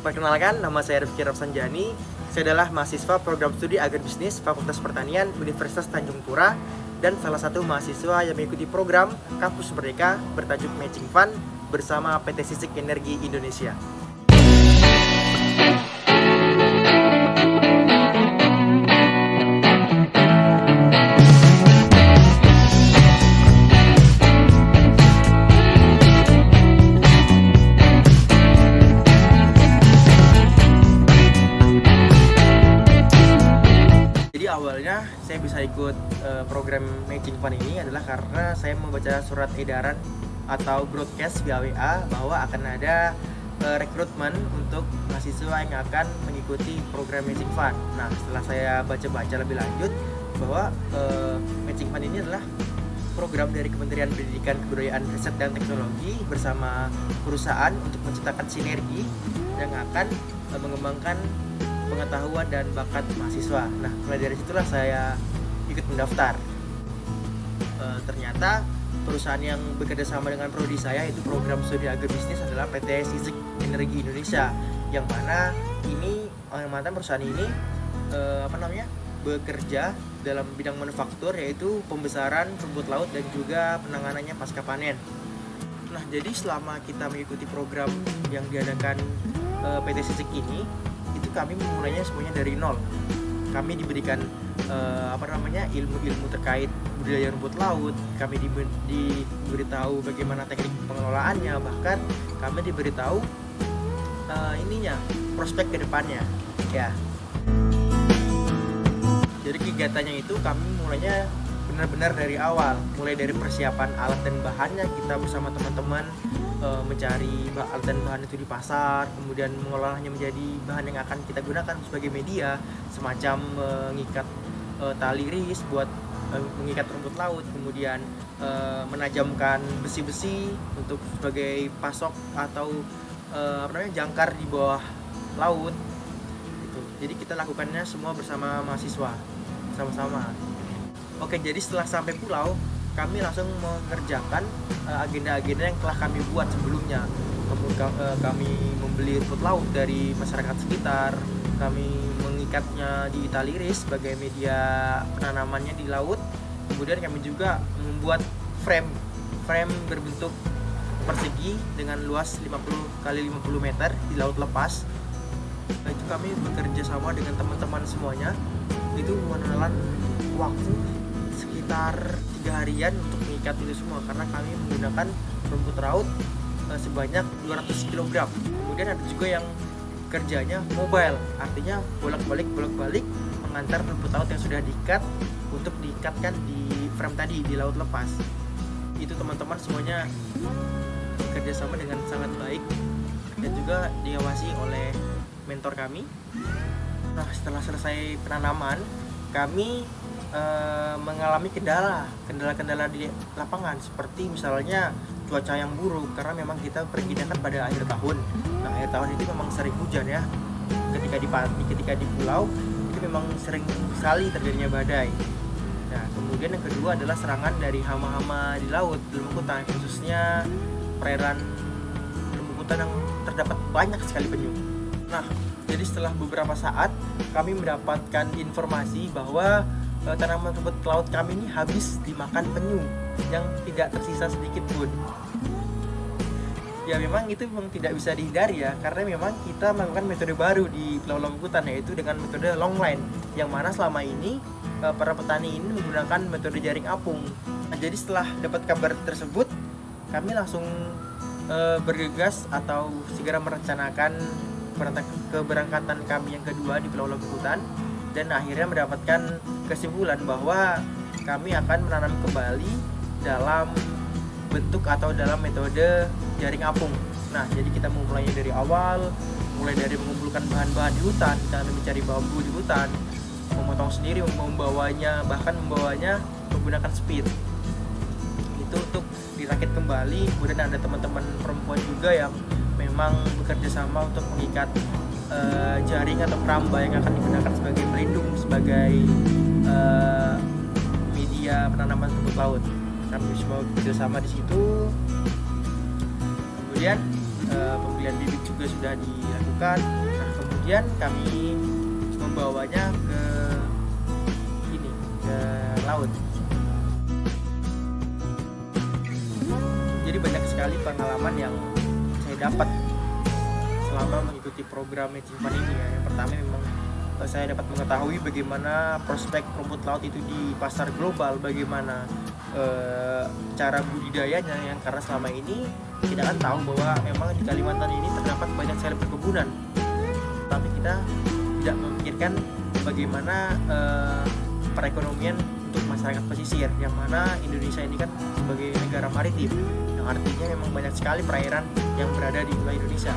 Perkenalkan, nama saya Rifki Rafsanjani. Saya adalah mahasiswa program studi agribisnis Fakultas Pertanian Universitas Tanjung Pura dan salah satu mahasiswa yang mengikuti program Kampus Merdeka bertajuk Matching Fund bersama PT Sisik Energi Indonesia. Awalnya saya bisa ikut program Matching Fund ini adalah karena saya membaca surat edaran atau broadcast via WA bahwa akan ada rekrutmen untuk mahasiswa yang akan mengikuti program Matching Fund. Nah, setelah saya baca-baca lebih lanjut bahwa Matching Fund ini adalah program dari Kementerian Pendidikan, Kebudayaan, Riset dan Teknologi bersama perusahaan untuk menciptakan sinergi yang akan mengembangkan pengetahuan dan bakat mahasiswa. Nah, mulai dari situlah saya ikut mendaftar. Ternyata perusahaan yang bekerja sama dengan prodi saya, itu program studi agribisnis, adalah PT Sisik Energi Indonesia, yang mana ini perusahaan ini bekerja dalam bidang manufaktur, yaitu pembesaran rumput laut dan juga penanganannya pasca panen. Nah, jadi selama kita mengikuti program yang diadakan PT Sisik ini, itu kami memulainya semuanya dari nol. Kami diberikan ilmu-ilmu terkait budidaya rumput laut, kami diberitahu bagaimana teknik pengelolaannya, bahkan kami diberitahu prospek ke depannya ya. Jadi kegiatannya itu kami mulainya benar-benar dari awal, mulai dari persiapan alat dan bahannya. Kita bersama teman-teman mencari alat dan bahan itu di pasar, kemudian mengolahnya menjadi bahan yang akan kita gunakan sebagai media, semacam mengikat tali ris buat mengikat rumput laut, kemudian menajamkan besi-besi untuk sebagai pasok atau jangkar di bawah laut gitu. Jadi kita lakukannya semua bersama mahasiswa sama-sama. Oke, jadi setelah sampai pulau, kami langsung mengerjakan agenda-agenda yang telah kami buat sebelumnya. Kemudian kami membeli rumput laut dari masyarakat sekitar, kami mengikatnya di tali ris sebagai media penanamannya di laut. Kemudian kami juga membuat frame berbentuk persegi dengan luas 50 x 50 meter di laut lepas. Nah, itu kami bekerja sama dengan teman-teman semuanya. Itu menelan waktu sekitar 3 harian untuk mengikat itu semua, karena kami menggunakan rumput laut sebanyak 200 kg. Kemudian ada juga yang kerjanya mobile, artinya bolak-balik mengantar rumput laut yang sudah diikat untuk diikatkan di frame tadi di laut lepas. Itu teman-teman semuanya bekerja sama dengan sangat baik dan juga diawasi oleh mentor kami. Nah, setelah selesai penanaman, kami mengalami kendala-kendala di lapangan, seperti misalnya cuaca yang buruk, karena memang kita perginya kan pada akhir tahun. Nah, akhir tahun itu memang sering hujan ya. Ketika di pulau itu memang sering sekali terjadinya badai. Nah, kemudian yang kedua adalah serangan dari hama-hama di laut, di rumputan, khususnya perairan rumputan yang terdapat banyak sekali penyu. Nah, jadi setelah beberapa saat kami mendapatkan informasi bahwa tanaman rumput laut kami ini habis dimakan penyu yang tidak tersisa sedikit pun. Ya, memang itu memang tidak bisa dihindari ya, karena memang kita melakukan metode baru di Pulau Lembikutan, yaitu dengan metode long line, yang mana selama ini para petani ini menggunakan metode jaring apung. Nah, jadi setelah dapat kabar tersebut, kami langsung bergegas atau segera merencanakan keberangkatan kami yang kedua di Pulau Lembikutan, dan akhirnya mendapatkan kesimpulan bahwa kami akan menanam kembali dalam bentuk atau dalam metode jaring apung. Nah, jadi kita memulainya dari awal, mulai dari mengumpulkan bahan-bahan di hutan, kita mencari bambu di hutan, memotong sendiri, membawanya menggunakan speed. Itu untuk dirakit kembali. Kemudian ada teman-teman perempuan juga yang memang bekerja sama untuk mengikat jaring atau keramba yang akan digunakan sebagai pelindung, sebagai media penanaman rumput laut. Kami semua bekerja sama di situ. Kemudian pembelian bibit juga sudah dilakukan. Nah, kemudian kami membawanya ke laut. Jadi banyak sekali pengalaman yang saya dapat selama mengikuti program Matching Fund ini ya. Yang pertama memang saya dapat mengetahui bagaimana prospek rumput laut itu di pasar global, bagaimana cara budidayanya, yang karena selama ini kita kan tahu bahwa memang di Kalimantan ini terdapat banyak sekali perkebunan, tapi kita tidak memikirkan bagaimana perekonomian untuk masyarakat pesisir, yang mana Indonesia ini kan sebagai negara maritim, yang artinya memang banyak sekali perairan yang berada di wilayah Indonesia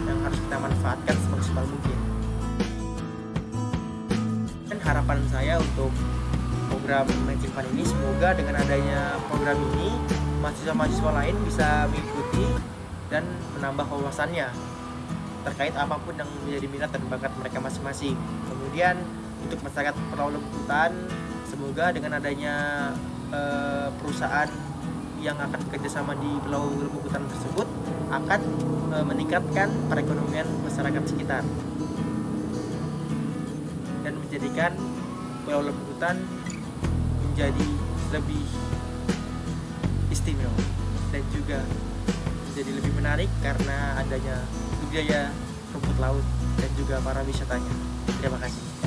yang harus kita manfaatkan semaksimal mungkin. Dan harapan saya untuk program Matching Fund ini, semoga dengan adanya program ini mahasiswa-mahasiswa lain bisa mengikuti dan menambah wawasannya terkait apapun yang menjadi minat dan bakat mereka masing-masing. Kemudian untuk masyarakat Pulau Lembutan, semoga dengan adanya perusahaan yang akan bekerjasama di Pulau Lembutan tersebut akan meningkatkan perekonomian masyarakat sekitar dan menjadikan Pulau Lembutan menjadi lebih istimewa dan juga menjadi lebih menarik karena adanya budidaya rumput laut dan juga para wisatanya. Terima kasih.